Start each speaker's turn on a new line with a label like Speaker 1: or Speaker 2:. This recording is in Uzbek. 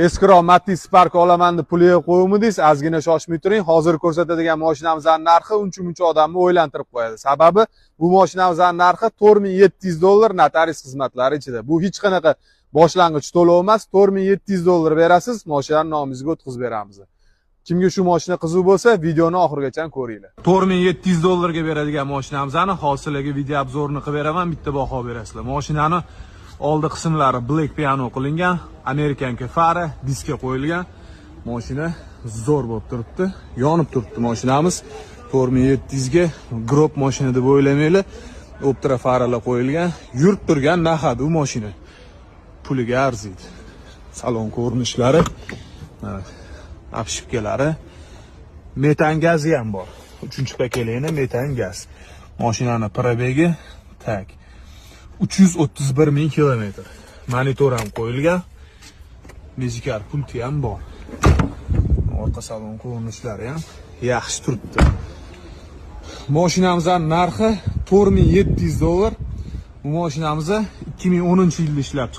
Speaker 1: Eskiroq Matiz Spark olaman deb pulga qo'ymadingiz, ozgina shoshmay turing. Hozir ko'rsatadigan mashinamizning narxi uncha-muncha odamni o'ylantirib qo'yadi. Sababi bu mashinamizning narxi $4700 notarius xizmatlari ichida. Bu hech qanaqa boshlang'ich to'lov emas. $4700 berasiz, mashinani nomingizga o'tkazib beramiz. Kimga shu mashina qiziq bo'lsa, videoni oxirigacha ko'ringlar. $4700 ga beradigan mashinamizni hozirlarga video obzorini qilib beraman, bitta baho berasizlar. Mashinani oldi qismlari black piano qilingan, Amerikanka fari, diskga qo'yilgan. Mashina zo'r bo'lib turibdi, yonib turibdi mashinamiz. 4700 ga grob mashina deb o'ylamanglar. Optra faralar qo'yilgan, yurib turgan nahad bu mashina. Puliga arziydi. Salon ko'rinishlari, apshipkalari, metan gazi ham bor. 3-pakelikni metan gaz. Mashinani probegi tak 331 kilometr. Monitor ham qo'yilgan. Muzikal pulti ham bor. Orqa salon ko'rinishlari ham yaxshi turibdi. Mashinamizning narxi $4700. Bu mashinamizni 2010-yilda ishlab